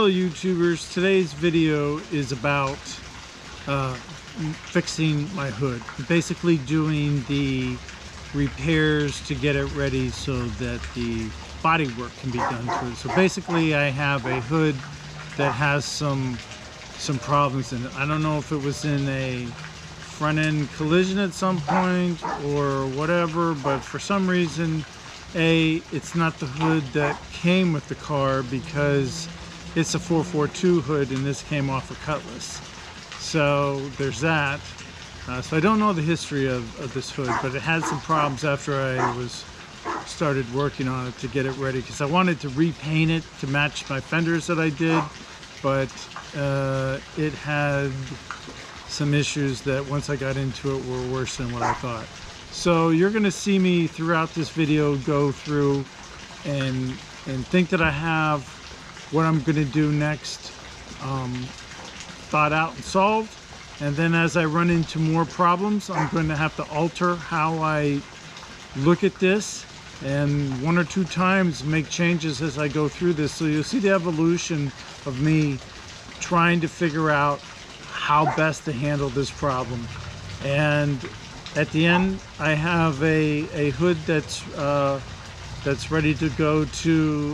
Hello YouTubers, today's video is about fixing my hood, basically doing the repairs to get it ready so that the body work can be done to it. So basically I have a hood that has some problems in it. I don't know if it was in a front end collision at some point or whatever, but for some reason it's not the hood that came with the car because it's a 442 hood and this came off a Cutlass. So there's that. So I don't know the history of this hood, but it had some problems after I started working on it to get it ready, because I wanted to repaint it to match my fenders that I did, but it had some issues that once I got into it were worse than what I thought. So you're going to see me throughout this video go through and think that I have what I'm going to do next thought out and solved. And then as I run into more problems, I'm going to have to alter how I look at this, and one or two times make changes as I go through this. So you'll see the evolution of me trying to figure out how best to handle this problem. And at the end, I have a hood that's ready to go to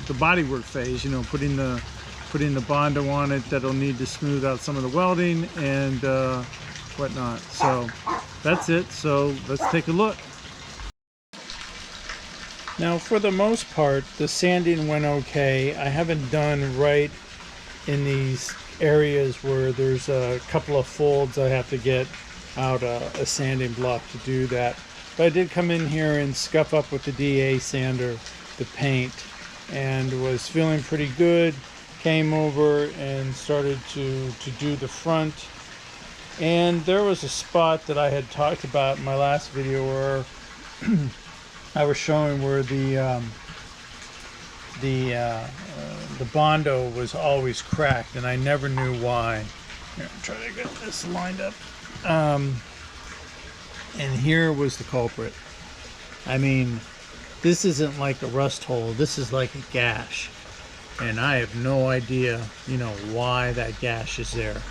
the bodywork phase. You know, putting the Bondo on it that'll need to smooth out some of the welding and whatnot. So that's it. So let's take a look. Now, for the most part, the sanding went okay. I haven't done right in these areas where there's a couple of folds. I have to get out a sanding block to do that. But I did come in here and scuff up with the DA sander the paint and was feeling pretty good. Came over and started to do the front, and there was a spot that I had talked about in my last video where I was showing where the Bondo was always cracked, and I never knew why. Here, I'm trying to get this lined up. And here was the culprit. I mean, this isn't like a rust hole, this is like a gash. And I have no idea, you know, why that gash is there.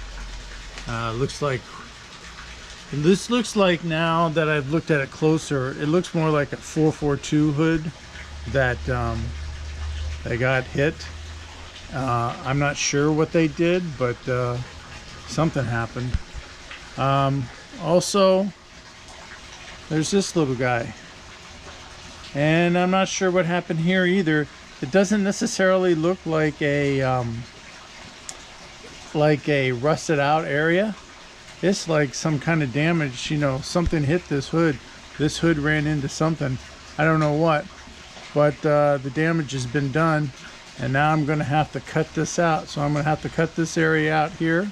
This looks like, now that I've looked at it closer, it looks more like a 442 hood that they got hit. I'm not sure what they did, but something happened. Also, there's this little guy, and I'm not sure what happened here either. It doesn't necessarily look like a rusted out area. It's like some kind of damage, you know, something hit this hood. This hood ran into something. I don't know what, but the damage has been done, and now I'm going to have to cut this out. So I'm going to have to cut this area out here,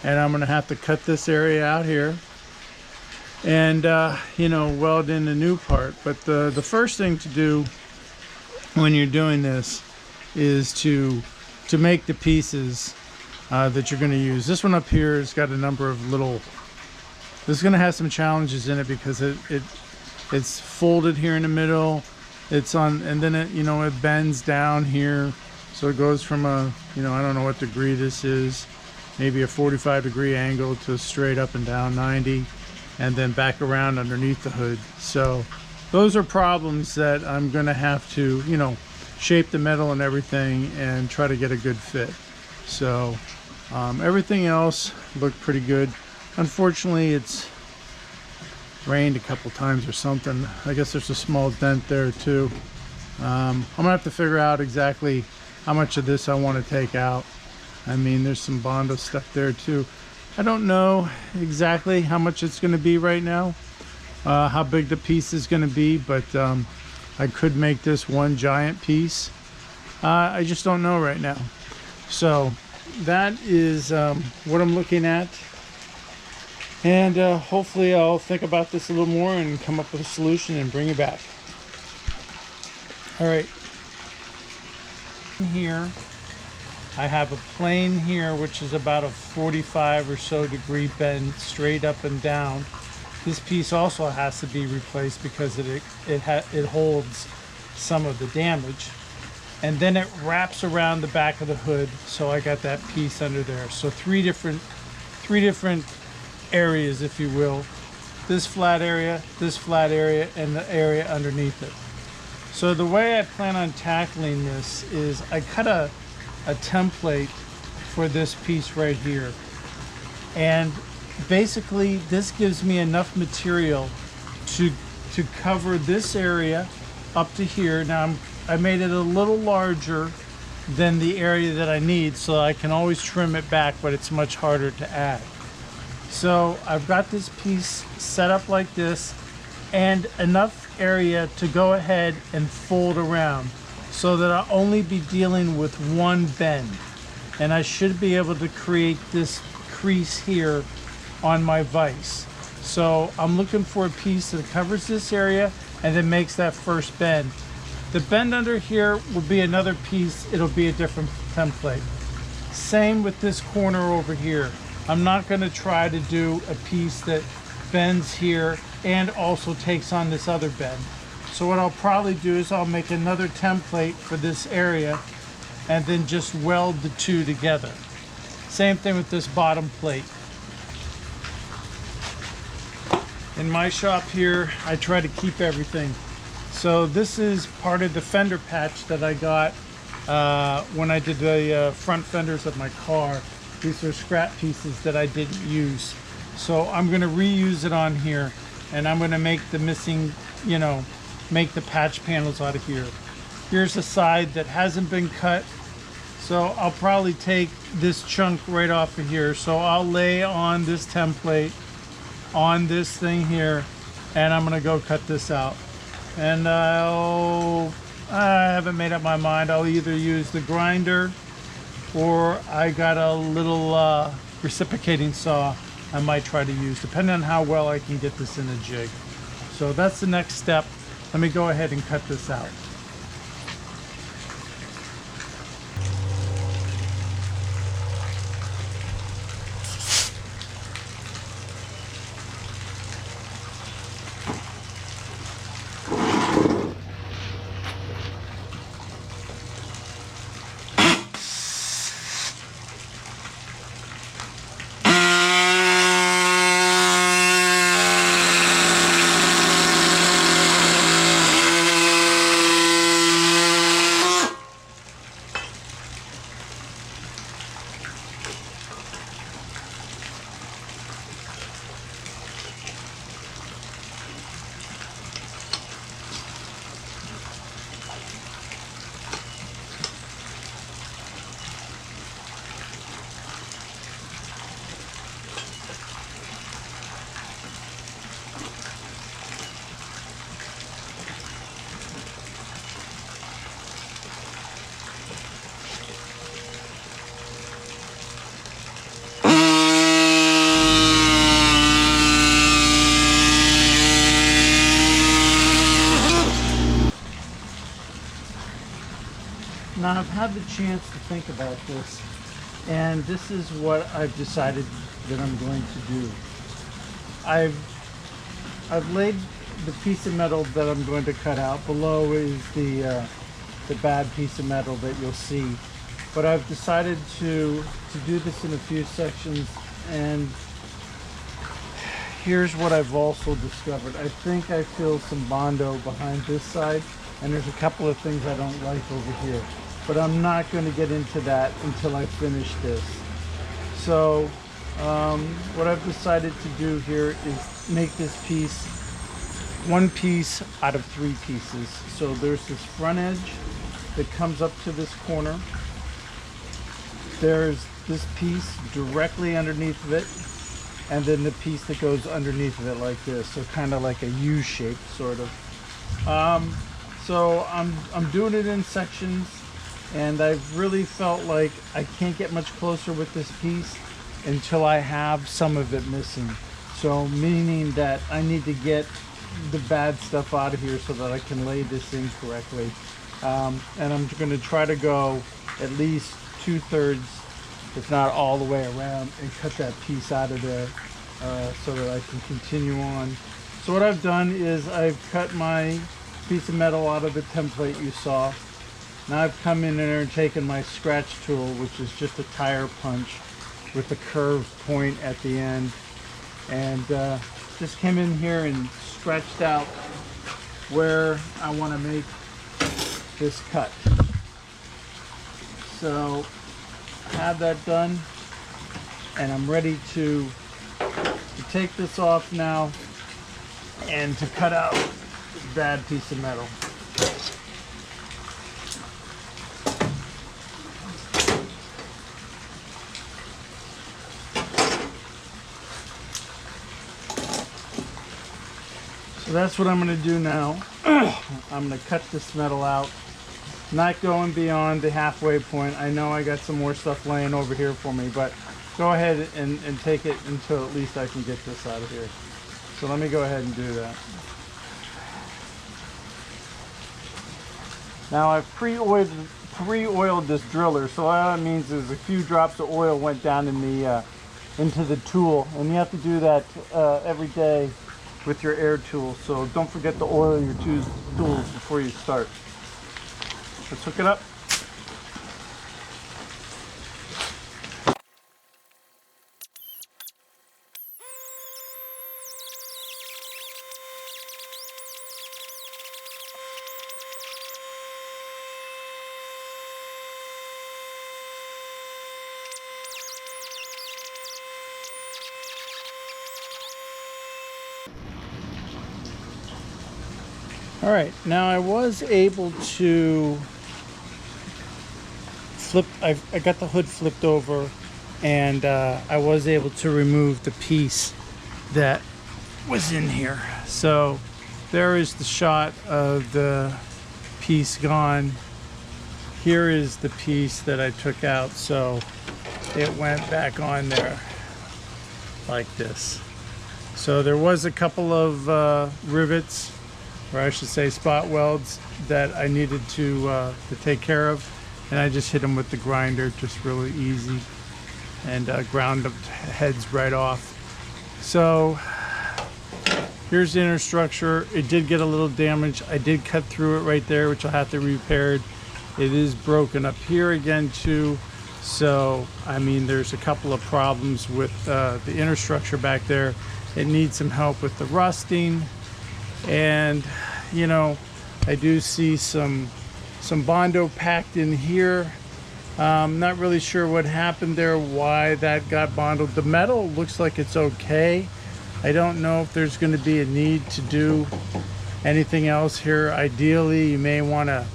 and I'm going to have to cut this area out here, and you know, weld in the new part. But the first thing to do when you're doing this is to make the pieces that you're going to use. This one up here has got a number of little, this is going to have some challenges in it because it's folded here in the middle, it's on, and then it, you know, it bends down here, so it goes from a, you know, I don't know what degree this is, maybe a 45-degree angle to straight up and down 90, and then back around underneath the hood. So those are problems that I'm going to have to, you know, shape the metal and everything and try to get a good fit. So everything else looked pretty good. Unfortunately, it's rained a couple times or something. I guess there's a small dent there too. I'm gonna have to figure out exactly how much of this I want to take out. I mean, there's some Bondo stuff there too. I don't know exactly how much it's going to be right now. How big the piece is going to be, but I could make this one giant piece. I just don't know right now. So that is what I'm looking at, and hopefully I'll think about this a little more and come up with a solution and bring it back. All right, here I have a plane here which is about a 45 or so degree bend straight up and down. This piece also has to be replaced because it holds some of the damage. and then it wraps around the back of the hood, so I got that piece under there. So three different areas, if you will. This flat area, and the area underneath it. So the way I plan on tackling this is I cut a template for this piece right here. And basically this gives me enough material to cover this area up to here. Now I made it a little larger than the area that I need, so I can always trim it back, but it's much harder to add. So I've got this piece set up like this, and enough area to go ahead and fold around so that I'll only be dealing with one bend. And I should be able to create this crease here on my vise. So I'm looking for a piece that covers this area and then makes that first bend. The bend under here will be another piece. It'll be a different template. Same with this corner over here. I'm not going to try to do a piece that bends here and also takes on this other bend. So what I'll probably do is I'll make another template for this area and then just weld the two together. Same thing with this bottom plate. In my shop here, I try to keep everything. So this is part of the fender patch that I got when I did the front fenders of my car. These are scrap pieces that I didn't use. So I'm going to reuse it on here, and I'm going to make the missing, make the patch panels out of here. Here's a side that hasn't been cut. So I'll probably take this chunk right off of here. So I'll lay on this template on this thing here, and I'm going to go cut this out. And I haven't made up my mind. I'll either use the grinder, or I got a little reciprocating saw I might try to use, depending on how well I can get this in a jig. So that's the next step. Let me go ahead and cut this out. Now I've had the chance to think about this, and this is what I've decided that I'm going to do. I've laid the piece of metal that I'm going to cut out. Below is the bad piece of metal that you'll see. But I've decided to do this in a few sections, and here's what I've also discovered. I think I feel some Bondo behind this side, and there's a couple of things I don't like over here. But I'm not going to get into that until I finish this. So what I've decided to do here is make this piece one piece out of three pieces. So there's this front edge that comes up to this corner. There's this piece directly underneath of it, and then the piece that goes underneath of it like this. So kind of like a U shape, sort of. So I'm doing it in sections. And I've really felt like I can't get much closer with this piece until I have some of it missing. So meaning that I need to get the bad stuff out of here so that I can lay this in correctly. And I'm going to try to go at least 2/3, if not all the way around, and cut that piece out of there so that I can continue on. So what I've done is I've cut my piece of metal out of the template you saw. Now I've come in there and taken my scratch tool, which is just a tire punch with a curved point at the end, and just came in here and scratched out where I want to make this cut. So I have that done, and I'm ready to take this off now and to cut out this bad piece of metal. So that's what I'm going to do now. I'm going to cut this metal out, not going beyond the halfway point. I know I got some more stuff laying over here for me, but go ahead and take it until at least I can get this out of here. So let me go ahead and do that. Now I've pre-oiled this driller, so all that means is a few drops of oil went down in the into the tool, and you have to do that every day with your air tool. So don't forget to oil your tools before you start. Let's hook it up. All right, now I was able to flip, I got the hood flipped over, and I was able to remove the piece that was in here. So there is the shot of the piece gone. Here is the piece that I took out, so it went back on there like this. So there was a couple of rivets, or I should say spot welds, that I needed to take care of, and I just hit them with the grinder, just really easy, and ground the heads right off. So here's the inner structure. It did get a little damaged. I did cut through it right there, which I'll have to repair. It is broken up here again too. So I mean, there's a couple of problems with the inner structure back there. It needs some help with the rusting. And you know, I do see some Bondo packed in here. Not really sure what happened there, why that got bonded. The metal looks like it's okay. I don't know if there's going to be a need to do anything else here. Ideally, you may want to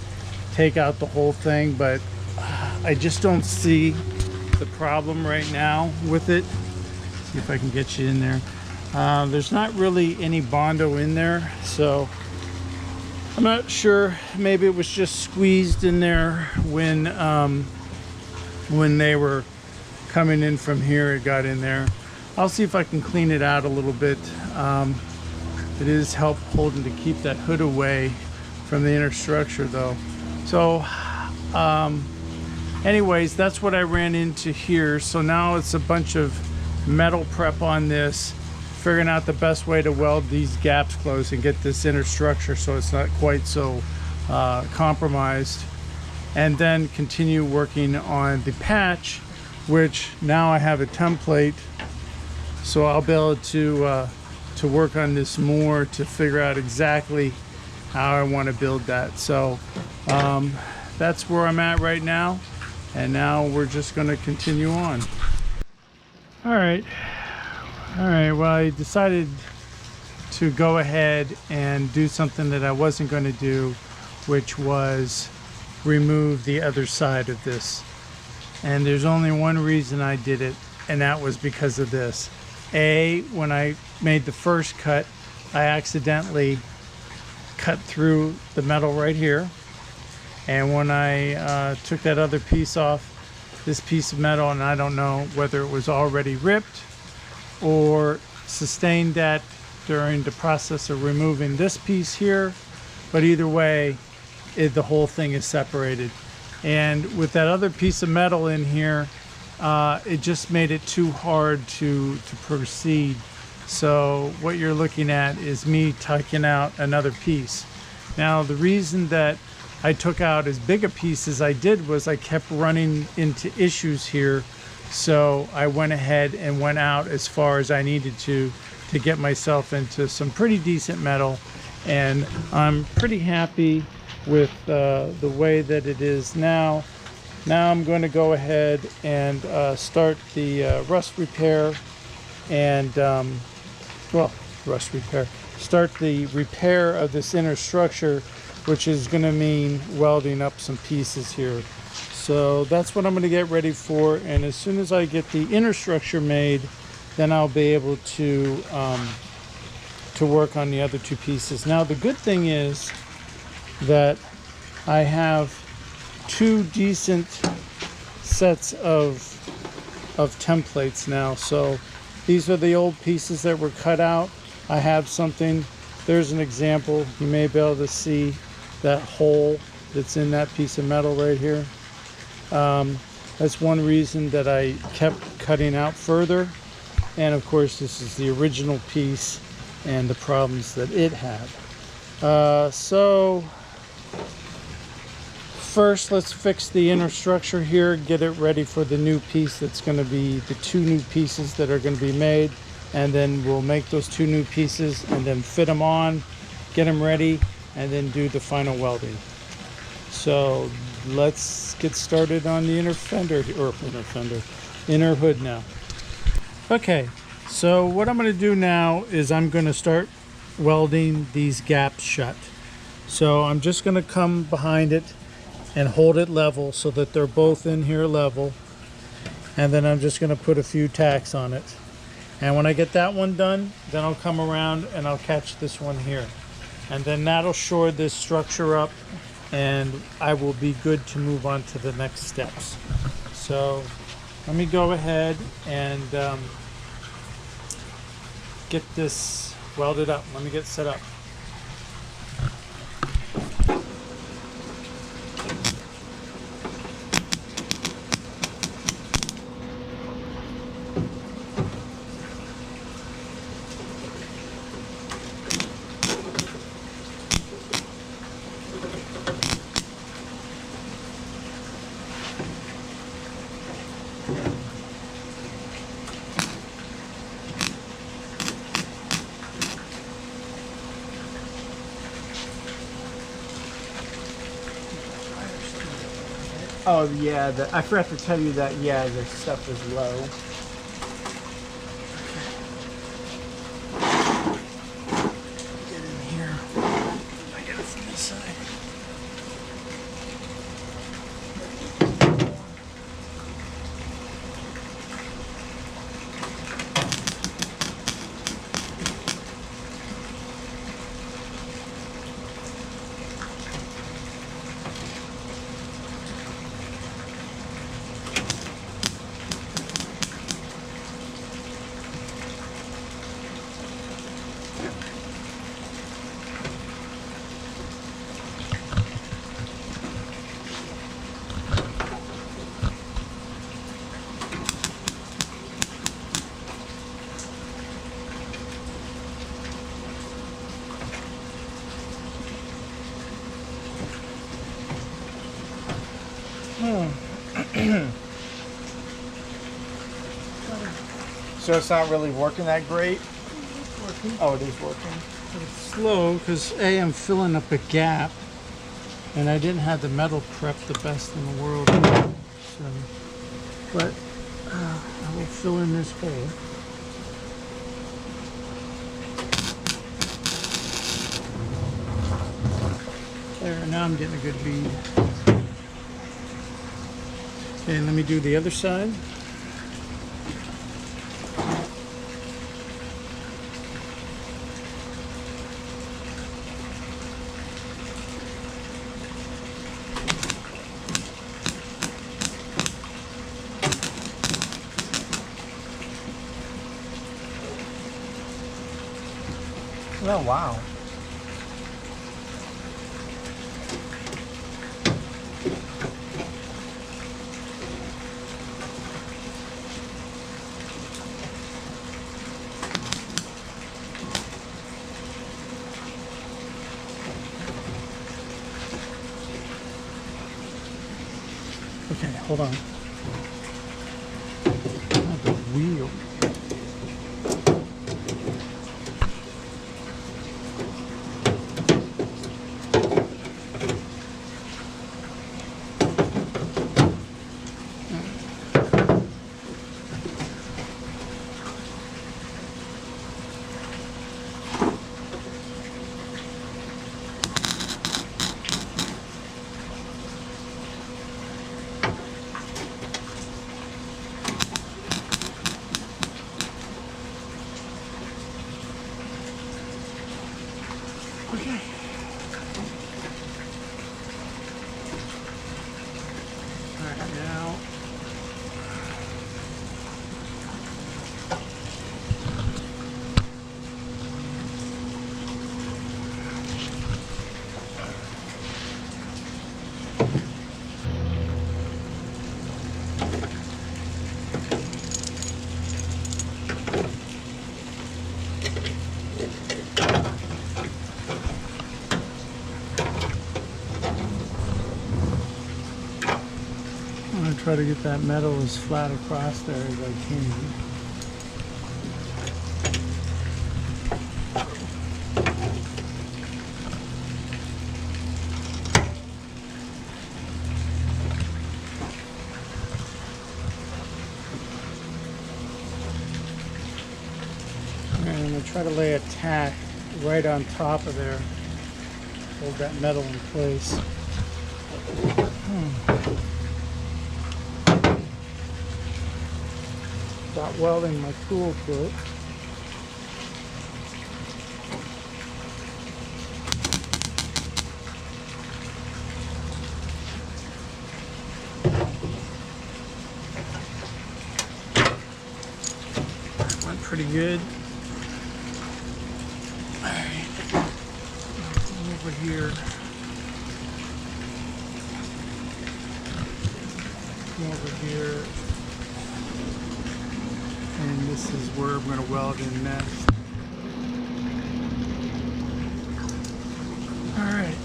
take out the whole thing, but I just don't see the problem right now with it. See if I can get you in there. There's not really any Bondo in there, so I'm not sure. Maybe it was just squeezed in there when they were coming in from here. It got in there. I'll see if I can clean it out a little bit. It is help holding to keep that hood away from the inner structure though. So anyways, that's what I ran into here. So now it's a bunch of metal prep on this, figuring out the best way to weld these gaps closed and get this inner structure so it's not quite so compromised, and then continue working on the patch, which now I have a template, so I'll be able to work on this more to figure out exactly how I want to build that. So that's where I'm at right now, and now we're just going to continue on. All right, well, I decided to go ahead and do something that I wasn't going to do, which was remove the other side of this. And there's only one reason I did it, and that was because of this. When I made the first cut, I accidentally cut through the metal right here. And when I took that other piece off, this piece of metal, and I don't know whether it was already ripped or sustained that during the process of removing this piece here, but either way, the whole thing is separated. And with that other piece of metal in here, it just made it too hard to proceed. So what you're looking at is me tucking out another piece. Now the reason that I took out as big a piece as I did was I kept running into issues here. So I went ahead and went out as far as I needed to get myself into some pretty decent metal. And I'm pretty happy with the way that it is now. Now I'm going to go ahead and start the rust repair and, start the repair of this inner structure, which is going to mean welding up some pieces here. So that's what I'm going to get ready for. And as soon as I get the inner structure made, then I'll be able to work on the other two pieces. Now the good thing is that I have two decent sets of templates now. So these are the old pieces that were cut out. I have something. There's an example. You may be able to see that hole that's in that piece of metal right here. That's one reason that I kept cutting out further. And of course, this is the original piece and the problems that it had. So first, let's fix the inner structure here, get it ready for the new piece that's going to be the two new pieces that are going to be made. And then we'll make those two new pieces and then fit them on, get them ready, and then do the final welding. So let's get started on the inner hood now. Okay, so what I'm going to do now is I'm going to start welding these gaps shut. So I'm just going to come behind it and hold it level so that they're both in here level. And then I'm just going to put a few tacks on it. And when I get that one done, then I'll come around and I'll catch this one here. And then that'll shore this structure up and I will be good to move on to the next steps. So let me go ahead and get this welded up. Let me get set up. Oh yeah, I forgot to tell you that, yeah, the stuff is low. Get in here. I get it from this side. So it's not really working that great? It's working. Oh, it is working. But it's slow because I'm filling up a gap and I didn't have the metal prep the best in the world. So, but I will fill in this hole. There, now I'm getting a good bead. Okay, let me do the other side. Oh, wow. hold on. Oh, the wheel. Okay. All right, now. I'm going to try to get that metal as flat across there as I can. And I'm going to try to lay a tack right on top of there. Hold that metal in place. Start welding my tool to it. Went pretty good. All right, over here. Over here. And this is where I'm going to weld in next. All right.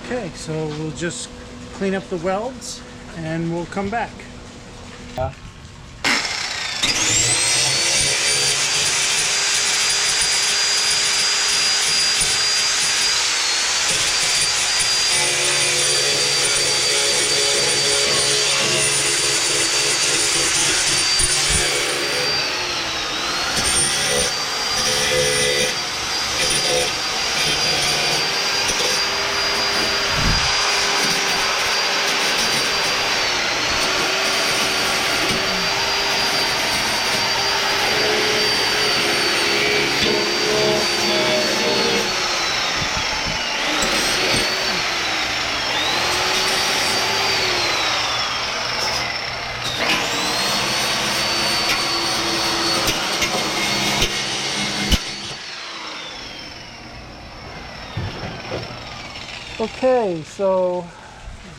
Okay, so we'll just clean up the welds and we'll come back. Okay, so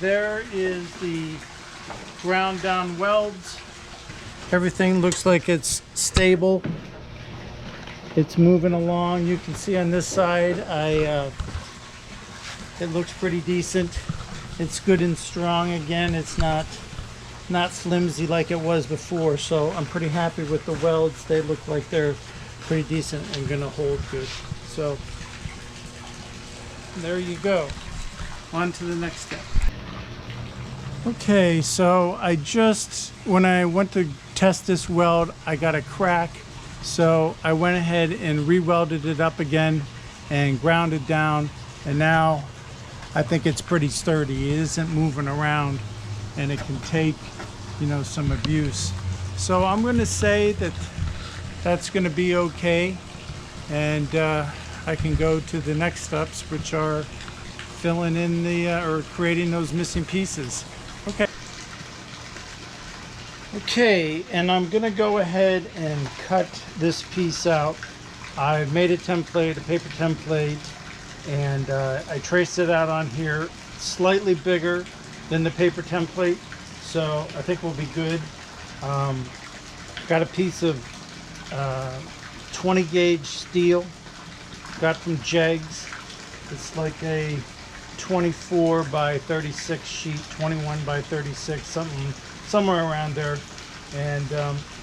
there is the ground down welds. Everything looks like it's stable. It's moving along. You can see on this side, it looks pretty decent. It's good and strong again. It's not flimsy like it was before. So I'm pretty happy with the welds. They look like they're pretty decent and gonna hold good. So there you go. on to the next step. Okay, so when I went to test this weld, I got a crack. So I went ahead and re-welded it up again and ground it down. And now I think it's pretty sturdy. It isn't moving around and it can take, you know, some abuse. So I'm going to say that that's going to be okay. And I can go to the next steps, which are filling in or creating those missing pieces. Okay, and I'm gonna go ahead and cut this piece out. I made a template, a paper template, and I traced it out on here, slightly bigger than the paper template, so I think we'll be good. Got a piece of 20 gauge steel, got from Jegs. It's like a 24 by 36 sheet, 21 by 36, somewhere around there. And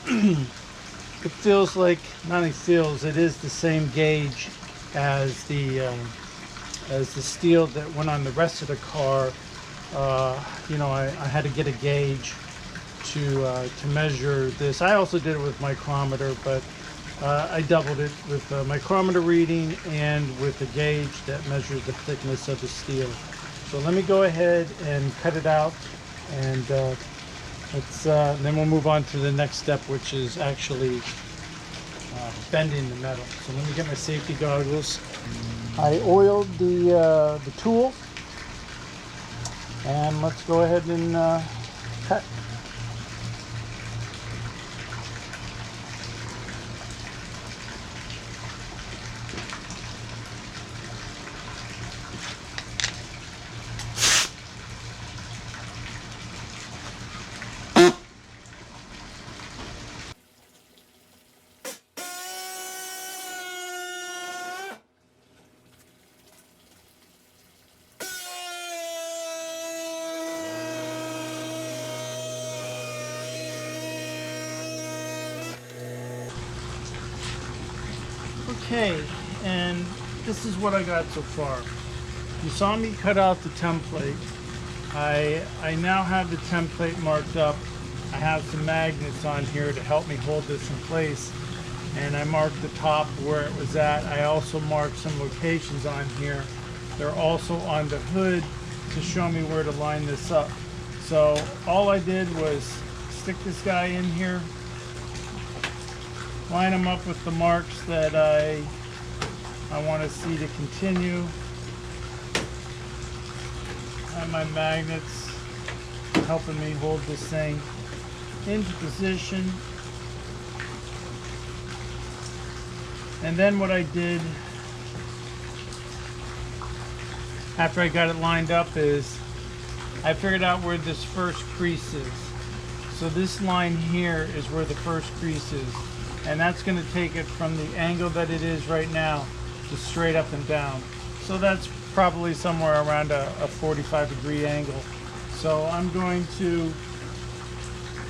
it feels like, not only feels, it is the same gauge as the steel that went on the rest of the car. You know, I had to get a gauge to measure this. I also did it with micrometer, but I doubled it with a micrometer reading and with a gauge that measures the thickness of the steel. So let me go ahead and cut it out, and then we'll move on to the next step, which is actually bending the metal. So let me get my safety goggles. I oiled the tool, and let's go ahead and cut. Okay, and this is what I got so far. You saw me cut out the template. I now have the template marked up. I have some magnets on here to help me hold this in place, and I marked the top where it was at. I also marked some locations on here. They're also on the hood to show me where to line this up. So all I did was stick this guy in here, line them up with the marks that I want to see to continue. And my magnets helping me hold this thing into position. And then what I did after I got it lined up is I figured out where this first crease is. So this line here is where the first crease is. And that's going to take it from the angle that it is right now to straight up and down. So that's probably somewhere around a 45-degree angle. So I'm going to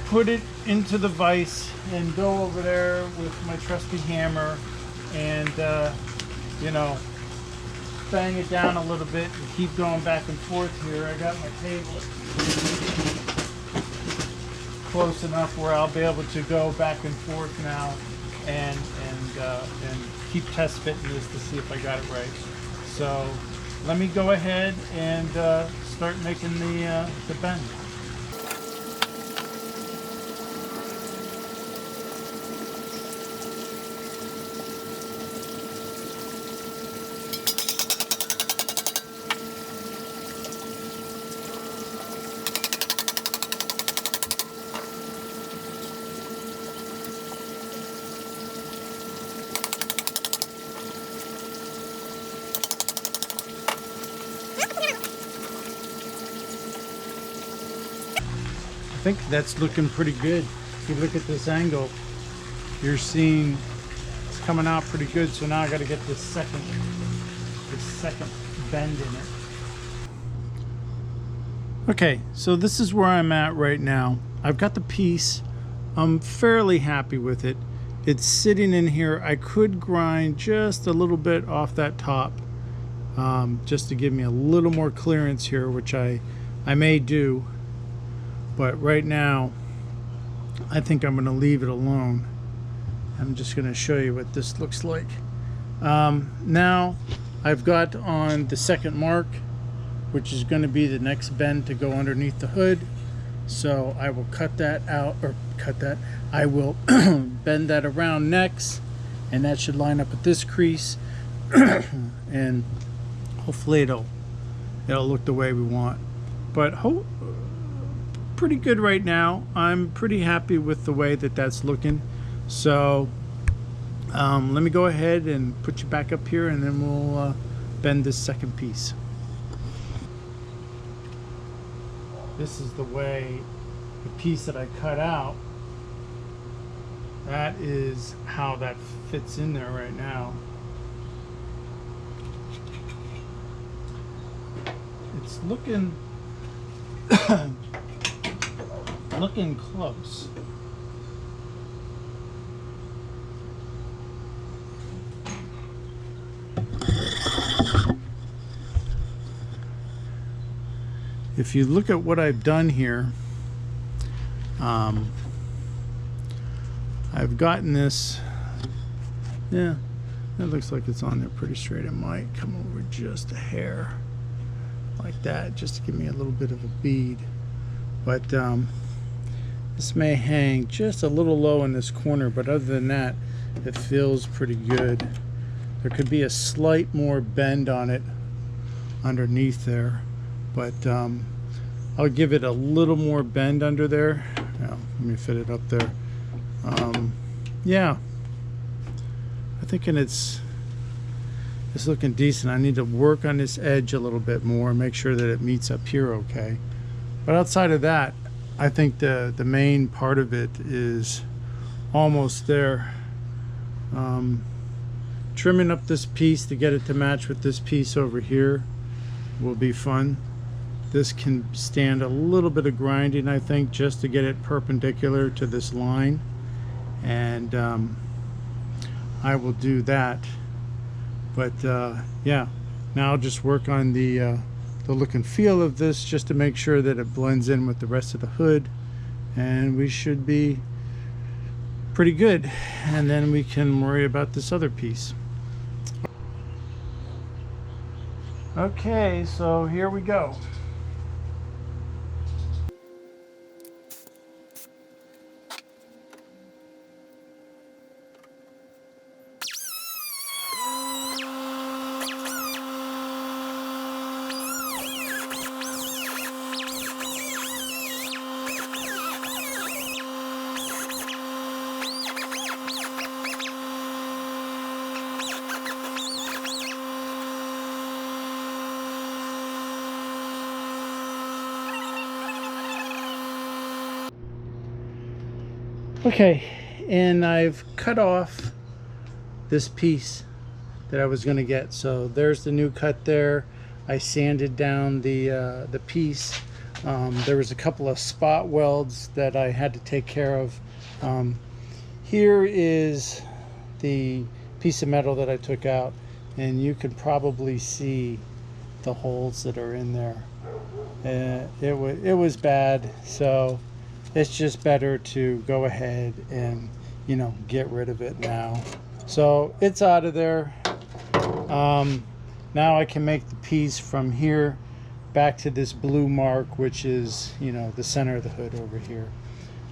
put it into the vise and go over there with my trusty hammer and you know, bang it down a little bit and keep going back and forth here. I got my table close enough where I'll be able to go back and forth now and keep test fitting this to see if I got it right. So let me go ahead and start making the bend. I think that's looking pretty good. If you look at this angle, you're seeing it's coming out pretty good. So now I got to get this second bend in it. Okay, so this is where I'm at right now. I've got the piece. I'm fairly happy with it. It's sitting in here. I could grind just a little bit off that top just to give me a little more clearance here, which I may do, but right now I think I'm going to leave it alone. I'm just going to show you what this looks like. Now I've got on the second mark, which is going to be the next bend to go underneath the hood. So I will cut that out, or I will bend that around next, and that should line up with this crease. And hopefully it'll look the way we want. But pretty good right now. I'm pretty happy with the way that that's looking. So let me go ahead and put you back up here, and then we'll bend this second piece. This is the way the piece that I cut out, that is how that fits in there right now. It's looking looking close. If you look at what I've done here, I've gotten this, yeah, it looks like it's on there pretty straight. It might come over just a hair like that, just to give me a little bit of a bead. But this may hang just a little low in this corner, but other than that, it feels pretty good. There could be a slight more bend on it underneath there, but I'll give it a little more bend under there. Now, let me fit it up there. Yeah, I'm thinking it's looking decent. I need to work on this edge a little bit more, make sure that it meets up here okay. But outside of that, I think the main part of it is almost there. Trimming up this piece to get it to match with this piece over here will be fun. This can stand a little bit of grinding, I think, just to get it perpendicular to this line, and I will do that. But yeah, now I'll just work on the look and feel of this, just to make sure that it blends in with the rest of the hood, and we should be pretty good, and then we can worry about this other piece. Okay, so here we go. Okay, and I've cut off this piece that I was going to get. So there's the new cut there. I sanded down the piece. There was a couple of spot welds that I had to take care of. Here is the piece of metal that I took out, and you can probably see the holes that are in there. It was bad, so it's just better to go ahead and, you know, get rid of it now. So it's out of there. Now I can make the piece from here back to this blue mark, which is, you know, the center of the hood over here.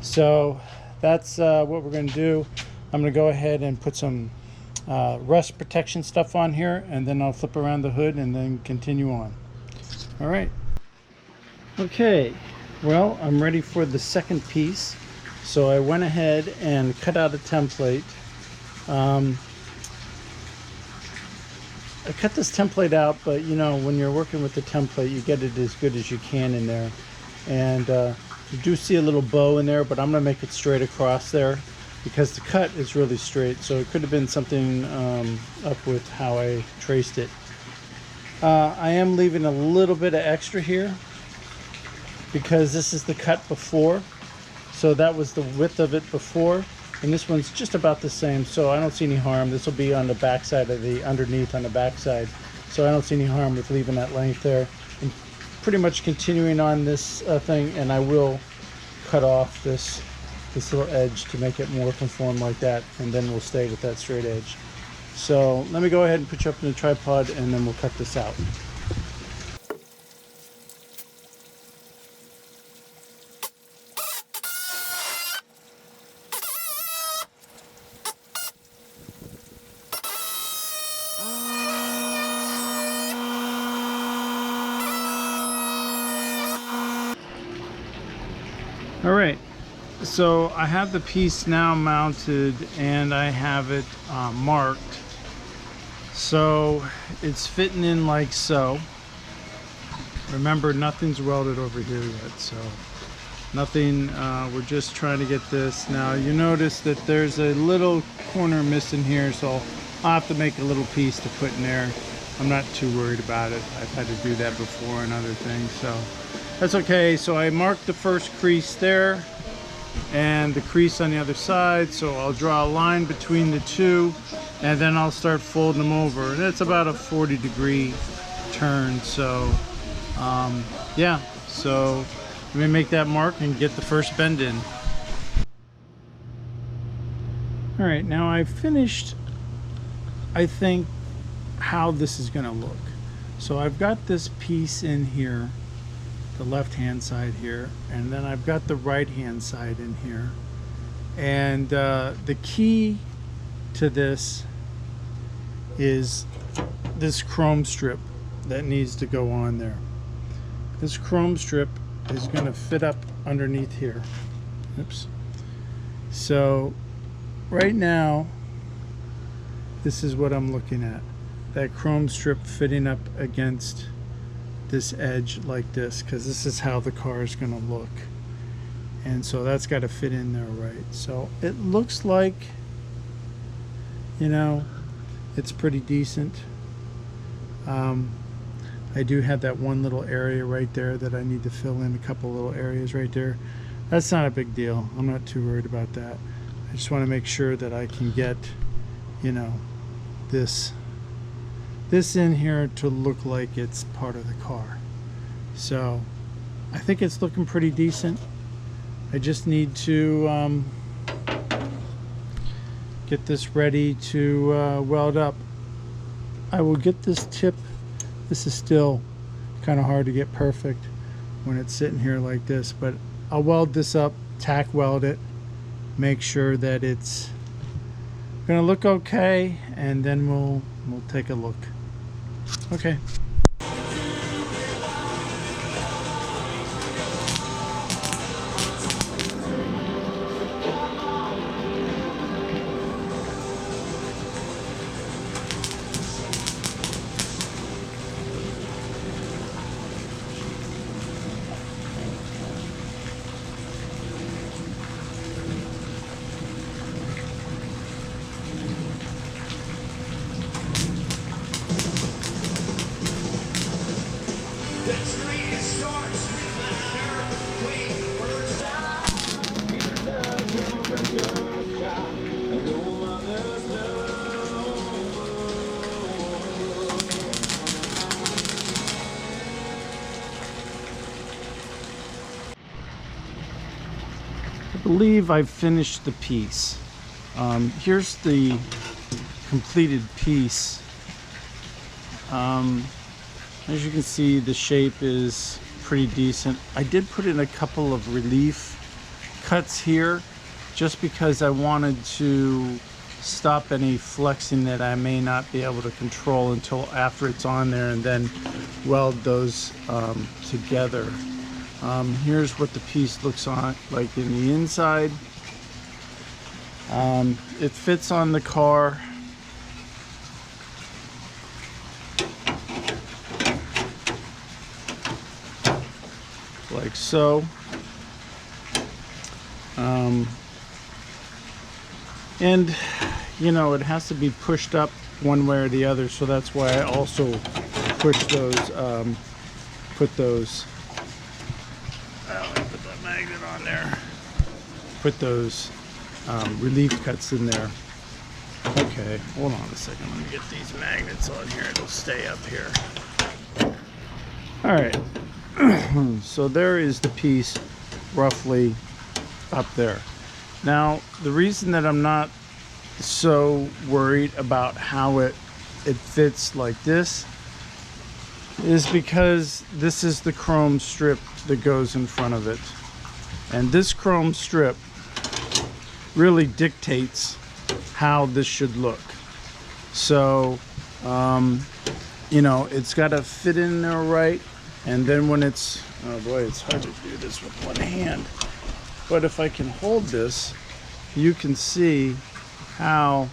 So that's what we're going to do. I'm going to go ahead and put some rust protection stuff on here, and then I'll flip around the hood and then continue on. All right. Okay. Well, I'm ready for the second piece. So I went ahead and cut out a template. I cut this template out, but you know, when you're working with the template, you get it as good as you can in there. And you do see a little bow in there, but I'm gonna make it straight across there because the cut is really straight. So it could have been something up with how I traced it. I am leaving a little bit of extra here because this is the cut before. So that was the width of it before, and this one's just about the same, so I don't see any harm. This will be on the back side of the, underneath on the back side. So I don't see any harm with leaving that length there. And pretty much continuing on this thing, and I will cut off this little edge to make it more conform like that, and then we'll stay with that straight edge. So let me go ahead and put you up in the tripod, and then we'll cut this out. All right, so I have the piece now mounted and I have it marked. So it's fitting in like so. Remember, nothing's welded over here yet, so nothing, we're just trying to get this. Now you notice that there's a little corner missing here, so I'll have to make a little piece to put in there. I'm not too worried about it. I've had to do that before and other things, so that's okay. So I marked the first crease there and the crease on the other side, so I'll draw a line between the two and then I'll start folding them over, and it's about a 40-degree turn. So yeah, so let me make that mark and get the first bend in. All right, now I've finished, I think, how this is going to look. So I've got this piece in here, the left hand side here, and then I've got the right hand side in here, and the key to this is this chrome strip that needs to go on there. This chrome strip is going to fit up underneath here. Oops. So right now this is what I'm looking at, that chrome strip fitting up against this edge like this, because this is how the car is going to look, and so that's got to fit in there right. So it looks like, you know, it's pretty decent. I do have that one little area right there that I need to fill in, a couple little areas right there. That's not a big deal. I'm not too worried about that. I just want to make sure that I can get, you know, this in here to look like it's part of the car. So I think it's looking pretty decent. I just need to get this ready to weld up. I will get this tip. This is still kind of hard to get perfect when it's sitting here like this, but I'll weld this up, tack weld it, make sure that it's gonna look okay, and then we'll take a look. Okay. I believe I've finished the piece. Here's the completed piece. As you can see, the shape is pretty decent. I did put in a couple of relief cuts here just because I wanted to stop any flexing that I may not be able to control until after it's on there, and then weld those together. Here's what the piece looks like in the inside. It fits on the car. Like so. And you know, it has to be pushed up one way or the other, so that's why I also push those, put those, put that magnet on there, put those relief cuts in there. Okay, hold on a second. Let me get these magnets on here. It'll stay up here. All right. So there is the piece roughly up there. Now, the reason that I'm not so worried about how it fits like this is because this is the chrome strip that goes in front of it. And this chrome strip really dictates how this should look. So, you know, it's got to fit in there right. And then when it's, oh boy, it's hard to do this with one hand. But if I can hold this, you can see how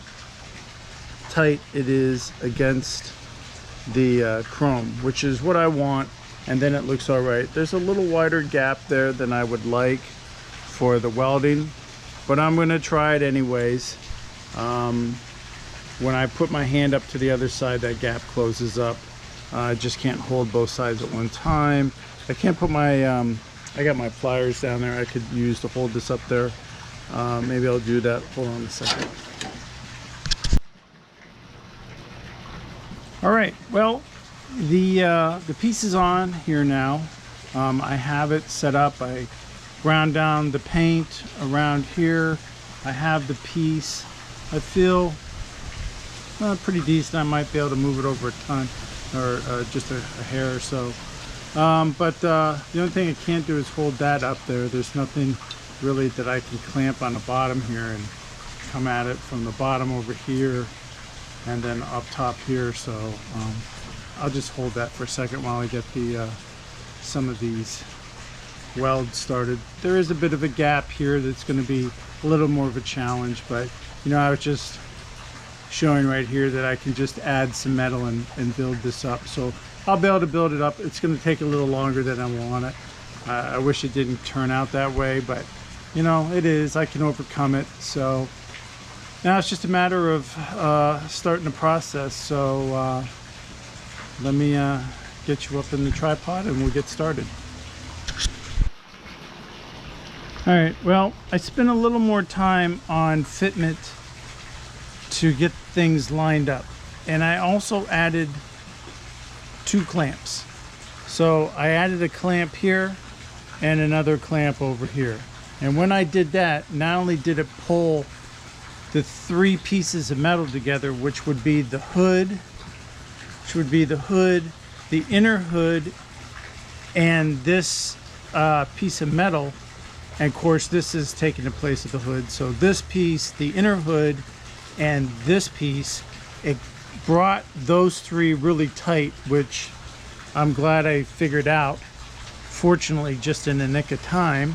tight it is against the chrome, which is what I want. And then it looks all right. There's a little wider gap there than I would like for the welding, but I'm gonna try it anyways. When I put my hand up to the other side, that gap closes up. I just can't hold both sides at one time. I can't put my, I got my pliers down there I could use to hold this up there. Maybe I'll do that. Hold on a second. All right, well, the piece is on here now. I have it set up. I ground down the paint around here. I have the piece. I feel pretty decent. I might be able to move it over a ton or just a hair or so. But the only thing I can't do is hold that up there. There's nothing really that I can clamp on the bottom here and come at it from the bottom over here and then up top here. So I'll just hold that for a second while I get the some of these welds started. There is a bit of a gap here that's going to be a little more of a challenge, but you know, I was just showing right here that I can just add some metal and build this up. So I'll be able to build it up. It's going to take a little longer than I want it. I wish it didn't turn out that way, but you know, it is. I can overcome it. So now it's just a matter of starting the process. So let me get you up in the tripod and we'll get started. All right, well, I spent a little more time on fitment to get things lined up. And I also added 2 clamps. So I added a clamp here and another clamp over here. And when I did that, not only did it pull the 3 pieces of metal together, which would be the hood, the inner hood, and this piece of metal. And of course, this is taking the place of the hood. So this piece, the inner hood, and this piece, it brought those 3 really tight, which I'm glad I figured out, fortunately just in the nick of time.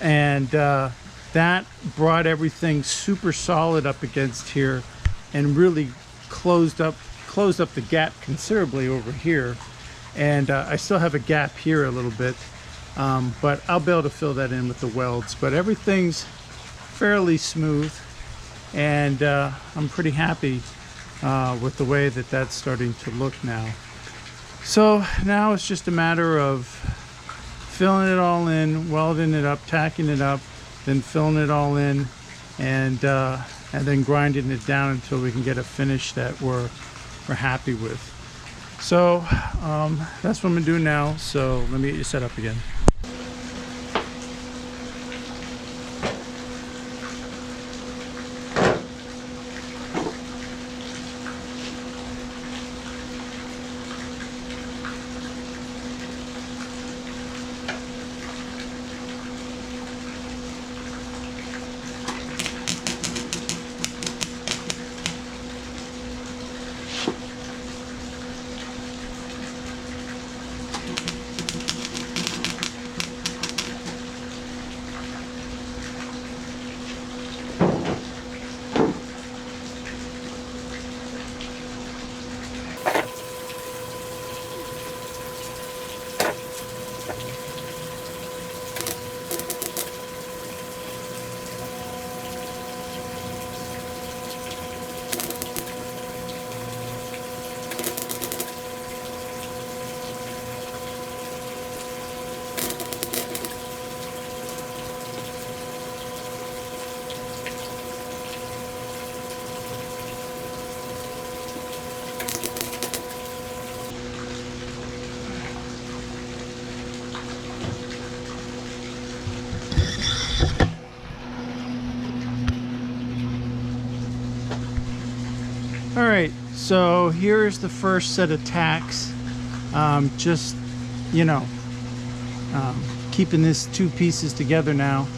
And that brought everything super solid up against here and really closed up the gap considerably over here. And I still have a gap here a little bit, but I'll be able to fill that in with the welds. But everything's fairly smooth, and I'm pretty happy with the way that that's starting to look now. So now it's just a matter of filling it all in, welding it up, tacking it up, then filling it all in, and then grinding it down until we can get a finish that we're happy with. So that's what I'm gonna do now. So let me get you set up again. All right, so here's the first set of tacks. Just, you know, keeping these two pieces together now.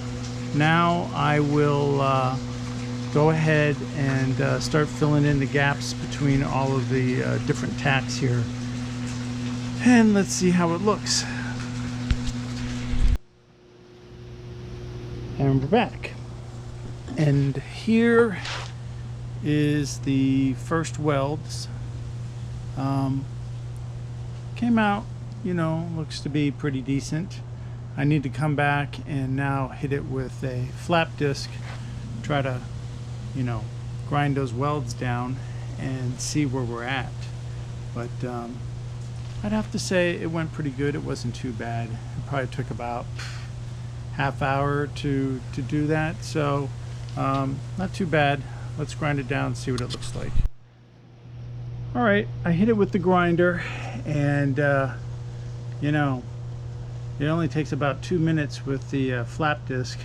Now I will go ahead and start filling in the gaps between all of the different tacks here. And let's see how it looks. And we're back. And here is the first welds. Came out, you know, looks to be pretty decent. I need to come back and now hit it with a flap disc, try to, you know, grind those welds down and see where we're at. But I'd have to say it went pretty good. It wasn't too bad. It probably took about half hour to do that, so not too bad. Let's grind it down and see what it looks like. All right, I hit it with the grinder, and you know, it only takes about 2 minutes with the flap disc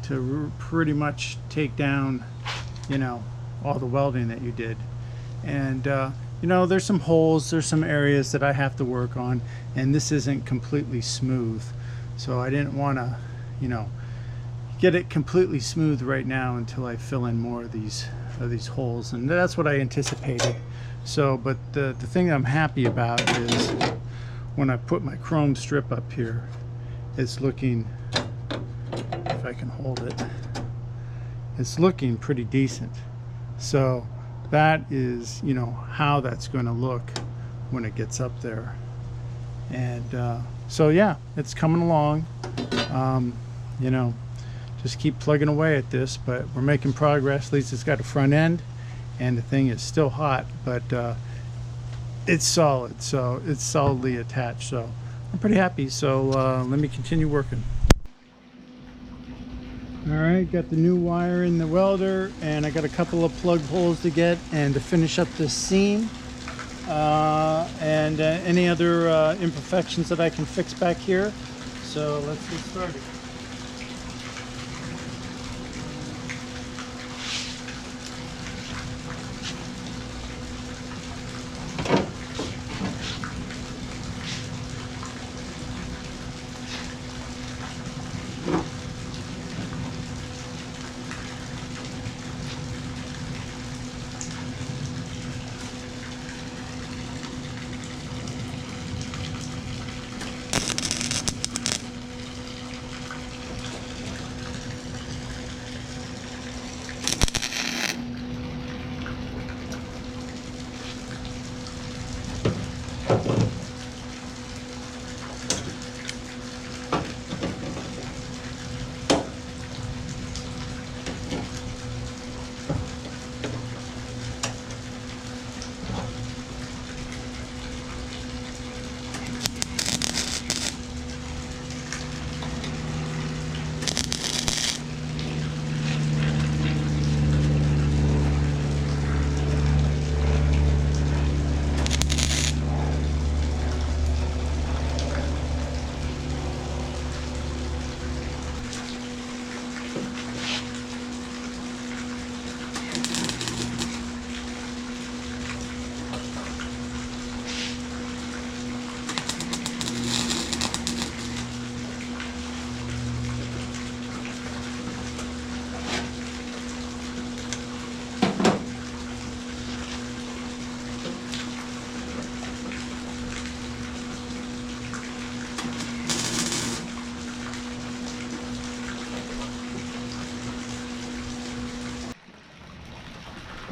to pretty much take down, you know, all the welding that you did. And you know, there's some holes, there's some areas that I have to work on, and this isn't completely smooth. So I didn't want to, you know, get it completely smooth right now until I fill in more of these holes, and that's what I anticipated. So, but the thing I'm happy about is when I put my chrome strip up here, it's looking, if I can hold it, it's looking pretty decent. So that is, you know, how that's going to look when it gets up there. And so yeah, it's coming along. You know, just keep plugging away at this, but we're making progress. At least it's got a front end, and the thing is still hot, but it's solid, so it's solidly attached. So I'm pretty happy. So let me continue working. All right, got the new wire in the welder, and I got a couple of plug holes to get and to finish up this seam. And any other imperfections that I can fix back here. So let's get started.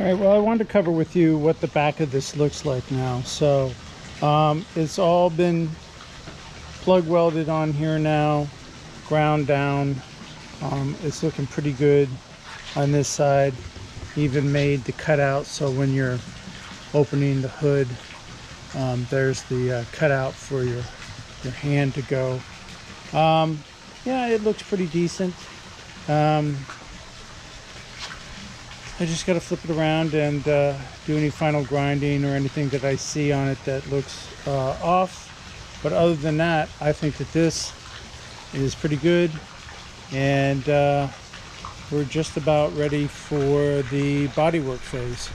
All right, well, I wanted to cover with you what the back of this looks like now. So it's all been plug welded on here now, ground down. It's looking pretty good on this side. Even made the cutout, so when you're opening the hood, there's the cutout for your hand to go. Yeah, it looks pretty decent. I just got to flip it around and do any final grinding or anything that I see on it that looks off. But other than that, I think that this is pretty good, and we're just about ready for the bodywork phase.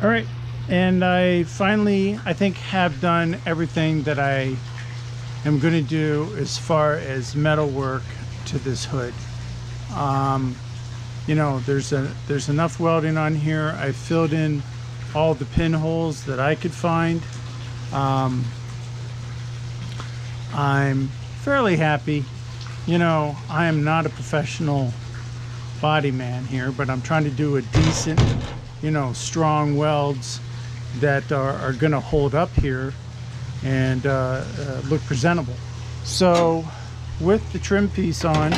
All right, and I finally, I think, have done everything that I am going to do as far as metal work to this hood. You know, there's enough welding on here. I filled in all the pinholes that I could find. I'm fairly happy. You know, I am not a professional body man here, but I'm trying to do a decent, you know, strong welds that are gonna hold up here and look presentable. So with the trim piece on,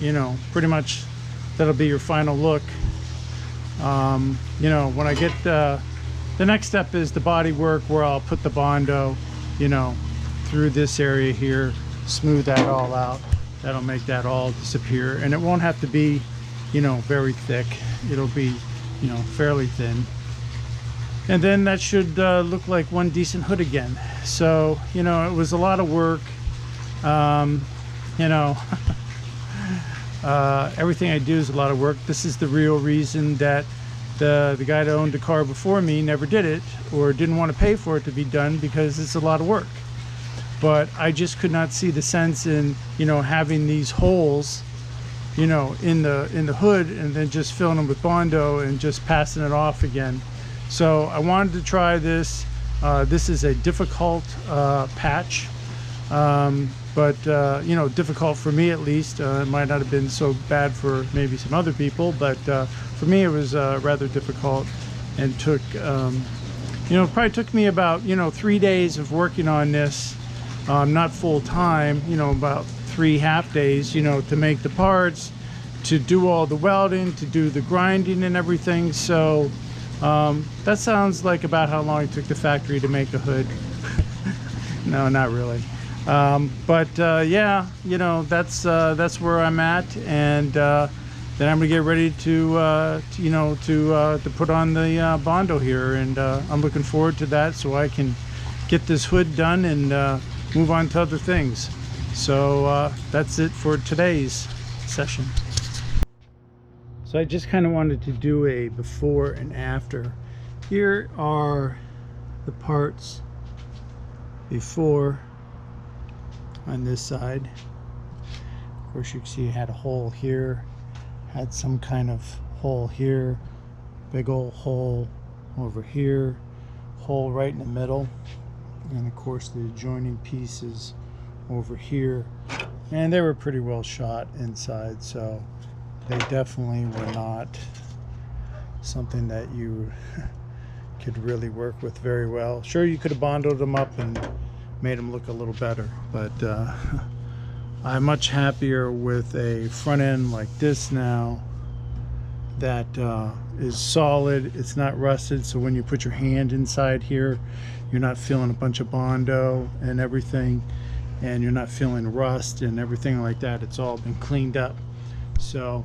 you know, pretty much that'll be your final look. You know, when I get the next step is the body work, where I'll put the Bondo, you know, through this area here, smooth that all out. That'll make that all disappear, and it won't have to be, you know, very thick. It'll be, you know, fairly thin, and then that should look like one decent hood again. So, you know, it was a lot of work. You know, everything I do is a lot of work. This is the real reason that the guy that owned the car before me never did it, or didn't want to pay for it to be done, because it's a lot of work. But I just could not see the sense in, you know, having these holes, you know, in the hood, and then just filling them with Bondo and just passing it off again. So I wanted to try this. This is a difficult patch, but you know, difficult for me at least. It might not have been so bad for maybe some other people, but for me it was rather difficult, and took you know, probably took me about, you know, 3 days of working on this. Not full time, you know, about 3 half days, you know, to make the parts, to do all the welding, to do the grinding and everything. So that sounds like about how long it took the factory to make a hood. No, not really. But yeah, you know, that's where I'm at, and then I'm gonna get ready to you know, to put on the Bondo here, and I'm looking forward to that, so I can get this hood done and move on to other things. So that's it for today's session. So I just kind of wanted to do a before and after. Here are the parts before on this side. Of course, you can see it had a hole here, had some kind of hole here, big old hole over here, hole right in the middle, and of course the adjoining pieces over here, and they were pretty well shot inside, so they definitely were not something that you could really work with very well. Sure, you could have bondoed them up and made them look a little better, but I'm much happier with a front end like this now that is solid. It's not rusted, so when you put your hand inside here, you're not feeling a bunch of Bondo and everything, and you're not feeling rust and everything like that. It's all been cleaned up, so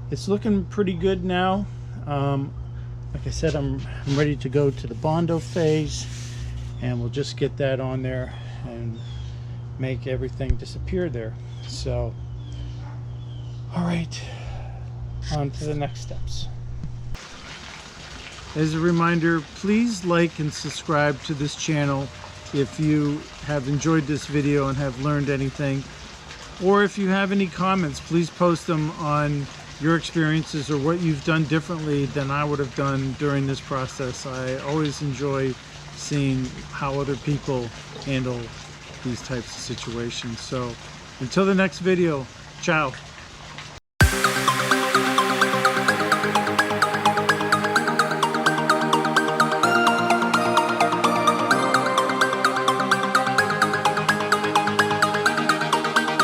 it's looking pretty good now. Like I said, I'm ready to go to the Bondo phase, and we'll just get that on there and make everything disappear there. So all right, on to the next steps. As a reminder, please like and subscribe to this channel if you have enjoyed this video and have learned anything, or if you have any comments, please post them on your experiences or what you've done differently than I would have done during this process. I always enjoy seeing how other people handle these types of situations. So until the next video, ciao.